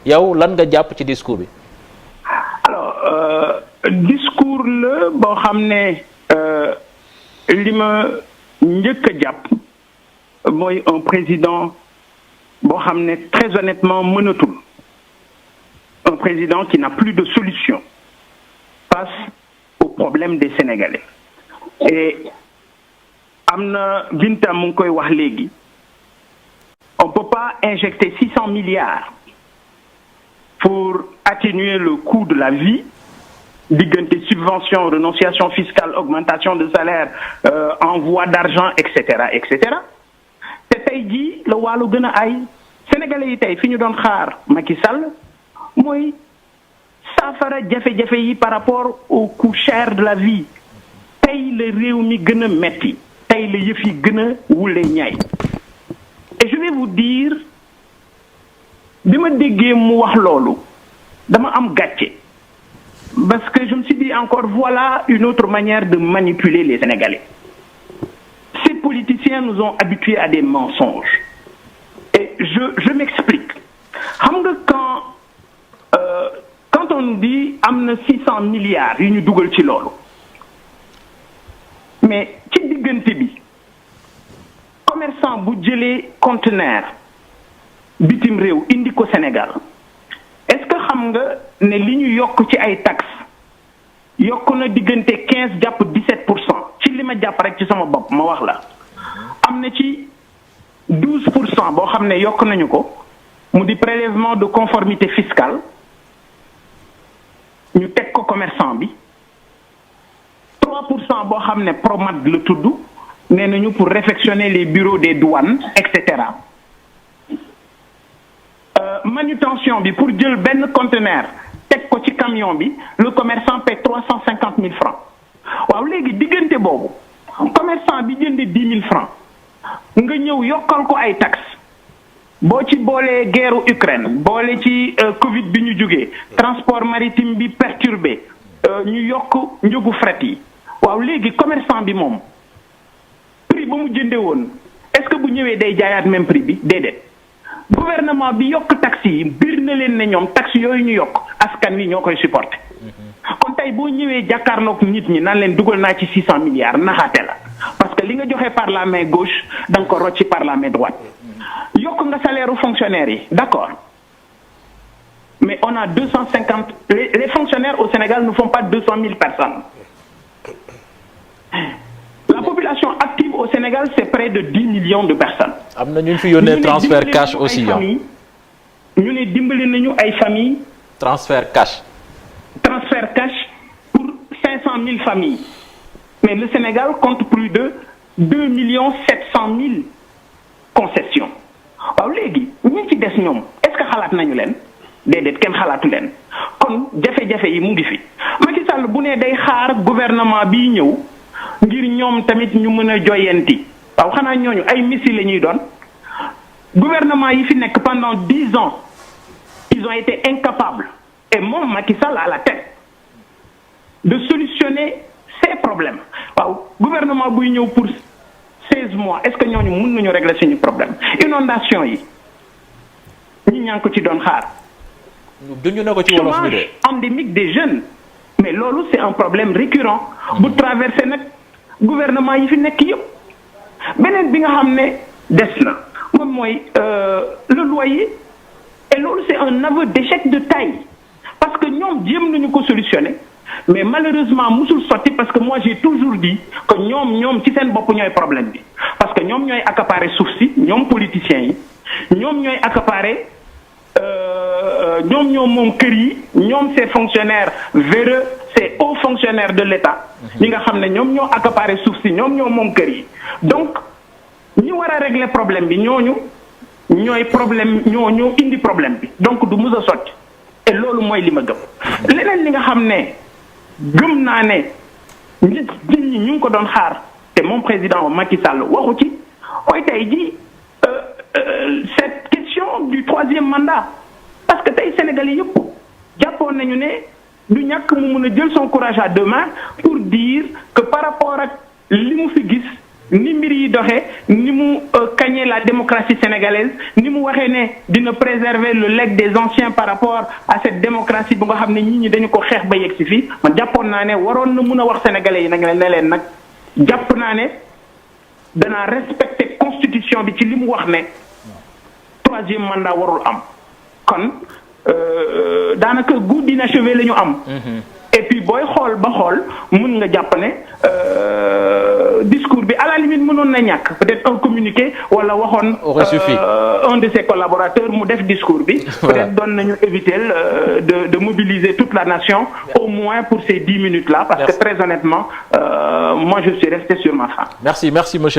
yow lan nga jàpp ci discours bi. alors discours la boo xam ne li ma njëkk a jàpp mooy un président boo xam ne très honnêtement mënatul un président qui n'a plus de solution face aux problèmes des Sénégalais et am na Binta mu ngi koy wax léegi on peut pas injecter 600 milliards pour atténuer le coût de la vie diggante subvention renonciation fiscale augmentation de salaire envoi d'argent et cetera te tey jii la wàllu gën a ay sénégalais yi tey fi ñu doon xaar Macky Sall mooy saafara jafe-jafe yi par rapport au coût cher de la vie tey la réew mi gën a metti tey la yëf yi gën a wule ñaay et je vais vous dire bi ma déggee mu wax loolu dama am gàcce parce que je me suis dit encore voilà une autre manière de manipuler les Sénégalais. Ces politiciens nous ont habitués à des mensonges et je m'explique xam nga quand on nous dit am na 600 milliards yu ñu dugal ci loolu mais ci diggante bi commerçant bu jëlee conteneur bitim réew indi ko Sénégal est-ce que xam nga ne li ñu yokk ci ay taxes yokk na diggante 15 jàpp 17% ci li ma jàpp rek ci sama bopp ma wax la am na ci 12% boo xam ne yokk nañu ko mu di prélèvement de conformité fiscale ñu teg ko commerçant bi 3% boo xam ne Promad la tudd nee nañu pour réfectionner les bureaux des douanes et cetera manutention bi pour jël benn conteneur teg ko ci camion bi le commerçant paie 350 000 francs waaw léegi diggante boobu commerçant bi jënde 10 000 francs nga ñëw yokkal ko ay taxes boo ci boolee guerre Ukraine boole ci Covid bi ñu jógee transport maritime bi perturbé ñu yokk njëgu fret yi waaw léegi commerçant bi moom prix ba mu jënde woon est-ce que bu ñëwee day jaayaat même prix bi déedéet gouvernement bi yokk taxes yi biir na leen ne ñoom taxes yooyu ñu yokk askan wi ñoo koy supporter kon tey boo ñëwee jàkkaarloog nit ñi naan leen dugal naa ci 600 milliards naxaate la parce que li nga joxe par la main gauche da nga ko rocci par la main droite yokk nga salaire aux fonctionnaires yi d'accord mais on a 250 les fonctionnaires au Sénégal ne font pas 200 000 personnes la population active au Sénégal c'est près de 10 millions de personnes. am na ñu fi yónnee transfert cash aussi ñu ne dimbali nañu ay familles. transfert cash pour 500 000 familles mais le Sénégal compte plus de 2 700 000 concessions waaw léegi ñi ci des ñoom est-ce que xalaat nañu leen déedéet kenn xalaatu leen kon jafe-jafe yi mu ngi fi Macky Sall bu ne day xaar gouvernement bii ñëw ngir ñoom tamit ñu mën a joyanti waaw xanaa ñooñu ay missiles la ñuy doon gouvernement yi fi nekk pendant 10 ans ils ont été incapables et moom Macky Sall à la tête de solutionner ces problèmes waaw gouvernement buy ñëw pour 16 mois est-ce que ñooñu mën nañu régler suñu problème inondation yi ñi ñaa ngi ko ci doon xaar. duñu ne ko ci wolof bi de. endémique des jeunes mais loolu c'est un problème récurrent bu traversé nag gouvernement yi fi nekk yëpp beneen bi nga xam ne des na moom mooy le loyer et loolu c'est un aveu d'échec de taille parce que ñoom jéem nañu ko solutionner mais malheureusement musul sotti parce que moi j'ai toujours dit que ñoom ci seen bopp ñooy problème bi parce que ñoom ñooy accaparer suuf si ñoom politiciens yi ñoom ñooy accaparer ñoom moom kër yi ñoom ces fonctionnaires véreux ces hauts fonctionnaires de l'État ñi nga xam ne ñoom ñoo accaparer suuf si ñoom moom kër yi donc ñi war a régler problème bi ñooñu ñoo indi problème bi donc du mus a sotti et loolu mooy li ma gëm leneen li nga xam ne gëm naa ne nit ñi ñu ngi ko doon xaar te moom président Macky Sall waxu ci mooy tey ji cette question du 3e mandat parce que tey Sénégalais yëpp jàppoon nañu ne du ñàkk mu mun a jël son courage à deux mains pour dire que par rapport ak li mu fi gis ni mbir yi doxee ni mu kañee la démocratie sénégalaise ni mu waxee ne dina préserver le legs des anciens par rapport à cette démocratie bu nga xam ne nit ñi dañu ko xeex ba yegg si fii man jàppoon naa ne waroon na mun a wax sénégalais yi nag ne leen nag jàpp naa ne danaa respecter constitution bi ci li mu wax ne troisième mandat warul am kon daanaka goût d'inachevé la ñu am. et puis booy xool ba xool mën nga jàpp ne discours bi à la limite mënoon na ñàkk peut-être un communiqué wala waxoon un de ses collaborateurs mu def discours bi peut-être doon nañu éviter de mobiliser toute la nation au moins pour ces 10 minutes là parce que très honnêtement moi je suis resté sur ma faim. Merci monsieur.